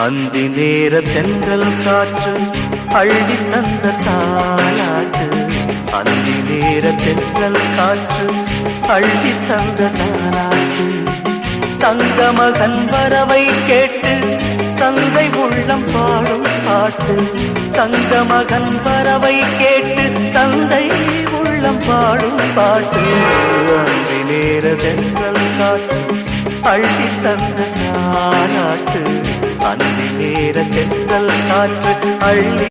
அந்தி நேர தென்றல் காற்று அள்ளி தந்த தாலாட்டு. அந்தி நேர தென்றல் காற்று அள்ளி தந்த தாலாட்டு. தங்க மகன் வரவை கேட்டு தங்கை உள்ளம் பாடும் பாட்டு. தங்க மகன் வரவை கேட்டு தந்தை உள்ளம் பாடும் பாட்டு. அந்தி நேர தென்றல் காற்று அள்ளி தந்த தாலாட்டு. அந்தி நேர தென்றல் காற்று அள்ளி